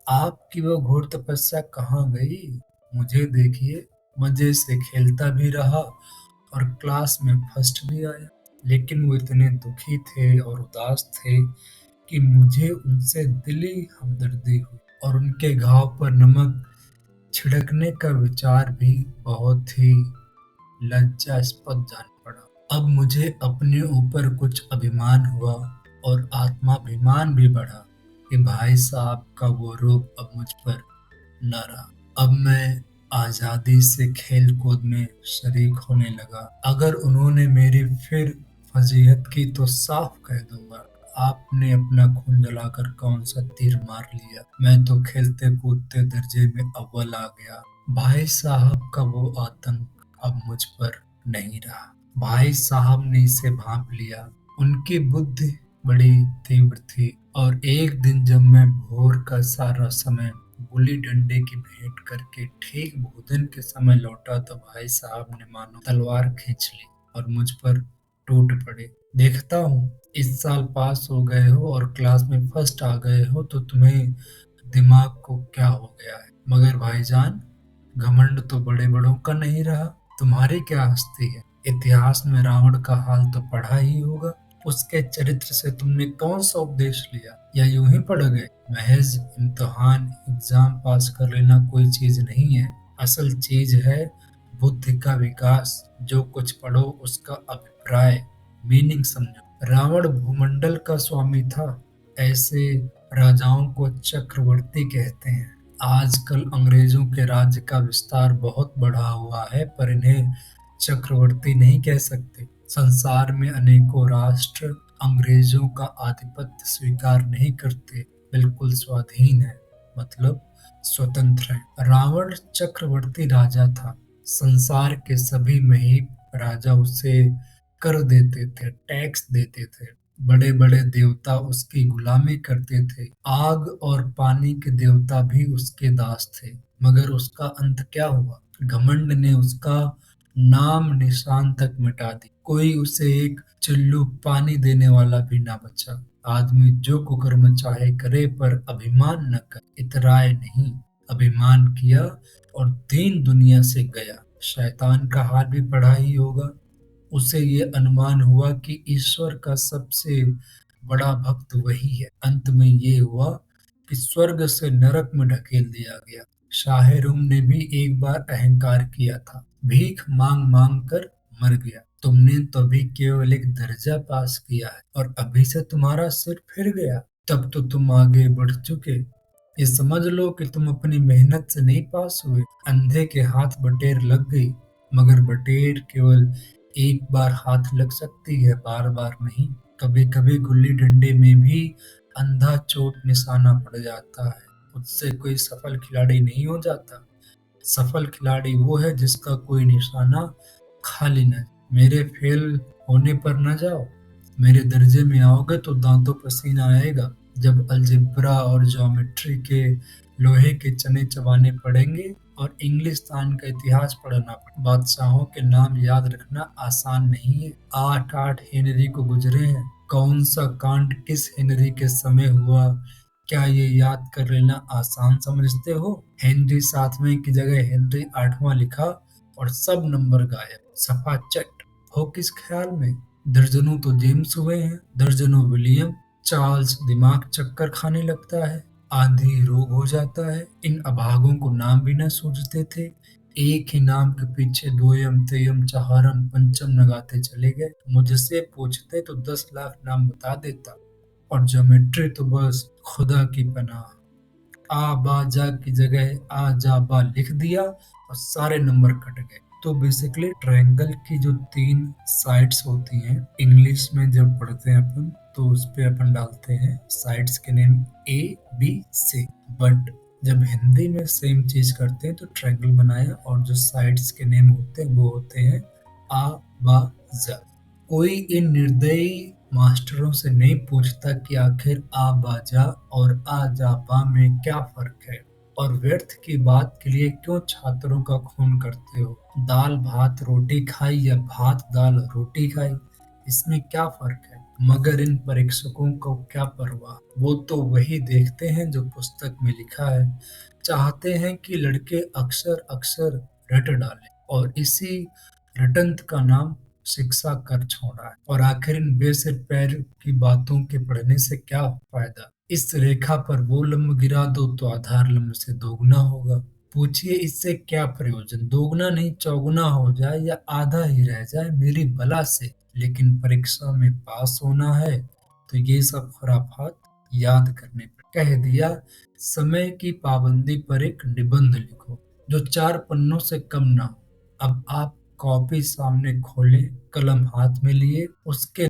आपकी वो घोर तपस्या कहाँ गई? मुझे देखिए, मजे से खेलता भी रहा और क्लास में फर्स्ट भी आया। लेकिन वो इतने दुखी थे और उदास थे कि मुझे उनसे दिली हमदर्दी हुई और उनके घाव पर नमक छिड़कने का विचार भी बहुत ही लज्जास्पद जान पड़ा। अब मुझे अपने ऊपर कुछ अभिमान हुआ और आत्माभिमान भी बढ़ा कि भाई साहब का वो रूप अब मुझ पर न रहा। अब मैं आजादी से खेल कूद में शरीक होने लगा। अगर उन्होंने मेरी फिर फजीहत की तो साफ कह दूंगा, आपने अपना खून जलाकर कौन सा तीर मार लिया। मैं तो खेलते कूदते दर्जे में अव्वल आ गया। भाई साहब का वो आतंक अब मुझ पर नहीं रहा। भाई साहब ने इसे भांप लिया। उनकी बुद्धि बड़ी तीव्र थी और एक दिन जब मैं भोर का सारा समय गुल्ली डंडे की भेंट करके ठीक भोजन के समय लौटा तो भाई साहब ने मानो तलवार खींच ली और मुझ पर टूट पड़े। देखता हूँ इस साल पास हो गए हो और क्लास में फर्स्ट आ गए हो तो तुम्हें दिमाग को क्या हो गया है। मगर भाईजान, घमंड तो बड़े बड़ों का नहीं रहा। तुम्हारी क्या हस्ती है। इतिहास में रावण का हाल तो पढ़ा ही होगा। उसके चरित्र से तुमने कौन सा उपदेश लिया या यूं ही पढ़ गए। महज इम्तिहान एग्जाम पास कर लेना कोई चीज नहीं है। असल चीज है बुद्धि का विकास। जो कुछ पढ़ो उसका अभिप्राय, मीनिंग समझो। रावण भूमंडल का स्वामी था। ऐसे राजाओं को चक्रवर्ती कहते हैं। आजकल अंग्रेजों के राज्य का विस्तार बहुत बढ़ा हुआ है पर इन्हें चक्रवर्ती नहीं कह सकते। संसार में अनेकों राष्ट्र अंग्रेजों का आधिपत्य स्वीकार नहीं करते, बिल्कुल स्वाधीन है, मतलब स्वतंत्र है। रावण चक्रवर्ती राजा था। संसार के सभी महीप राजा उसे कर देते थे, टैक्स देते थे। बड़े बड़े देवता उसकी गुलामी करते थे। आग और पानी के देवता भी उसके दास थे। मगर उसका अंत क्या हुआ। घमंड ने उसका नाम निशान तक मिटा दी। कोई उसे एक चुल्लू पानी देने वाला भी ना बचा। आदमी जो कुकर्म चाहे करे पर अभिमान न करे। इतराए नहीं, अभिमान किया और दीन दुनिया से गया। शैतान का हाल भी पढ़ा ही होगा। उसे ये अनुमान हुआ कि ईश्वर का सबसे बड़ा भक्त वही है। अंत में ये हुआ कि स्वर्ग से नरक में ढकेल दिया गया। शाहरुम ने भी एक बार अहंकार किया था, भीख मांग मांग कर मर गया। तुमने तो अभी केवल एक दर्जा पास किया है और अभी से तुम्हारा सिर फिर गया। तब तो तुम आगे बढ़ चुके। ये समझ लो कि तुम अपनी मेहनत से नहीं पास हुए। अंधे के हाथ बटेर लग गई, मगर बटेर केवल एक बार हाथ लग सकती है, बार बार नहीं। कभी कभी गुल्ली डंडे में भी अंधा चोट निशाना पड़ जाता है। उससे कोई सफल खिलाड़ी नहीं हो जाता। सफल खिलाड़ी वो है जिसका कोई निशाना खाली न। मेरे फेल होने पर न जाओ। मेरे दर्जे में आओगे तो दांतों पसीना आएगा जब अलजेब्रा और ज्योमेट्री के लोहे के चने चबाने पड़ेंगे और इंग्लिस्तान का इतिहास पढ़ना पड़े। बादशाहों के नाम याद रखना आसान नहीं है। आठ आठ हेनरी को गुजरे हैं। कौन सा कांड किस हेनरी के समय हुआ, क्या ये याद कर लेना आसान समझते हो। हेनरी सातवें की जगह हेनरी आठवां लिखा और सब नंबर गायब, सफा चट। हो किस ख्याल में। दर्जनों तो जेम्स हुए हैं, दर्जनों विलियम। चार्ल्स दिमाग चक्कर खाने लगता है, आंधी रोग हो जाता है। इन अभागों को नाम भी न सूझते थे। एक ही नाम के पीछे दोयम तेयम चहारम पंचम लगाते चले गए। मुझसे पूछते तो 10 लाख नाम बता देता। और ज्योमेट्री तो बस खुदा की पनाह। आ बा जा की जगह आ जा बा लिख दिया और सारे नंबर कट गए। तो बेसिकली ट्रायंगल की जो 3 साइड्स होती हैं, इंग्लिश में जब पढ़ते हैं अपन तो उस पे अपन डालते हैं साइड्स के name A B C। But जब हिंदी में सेम चीज करते हैं तो ट्रायंगल बनाया और जो साइड्स के नेम होते हैं वो होते हैं आ बा जा। कोई इन निर्दयी मास्टरों से नहीं पूछता कि आखिर आ बाजा और आ जापा में क्या फर्क है और व्यर्थ की बात के लिए क्यों छात्रों का खून करते हो। दाल भात रोटी खाई या भात दाल रोटी खाई, इसमें क्या फर्क है। मगर इन परीक्षकों को क्या परवाह, वो तो वही देखते हैं जो पुस्तक में लिखा है। चाहते हैं कि लड़के अक्षर अक्षर रट डालें, और इसी रटंत का नाम शिक्षा कर छोड़ा है। और आखिर इन बेसिर पैर की बातों के पढ़ने से क्या फायदा? इस रेखा पर वो लम्ब गिरा दो तो आधार लम्ब से दोगुना होगा। पूछिए इससे क्या प्रयोजन? दोगुना नहीं चौगुना हो जाए या आधा ही रह जाए, मेरी भला से। लेकिन परीक्षा में पास होना है तो ये सब खुराफात याद करने पर। कह दिया, समय की पाबंदी पर एक निबंध लिखो जो 4 पन्नों से कम ना हो। अब आप कॉपी सामने खोलें, कलम हाथ में लिए उसके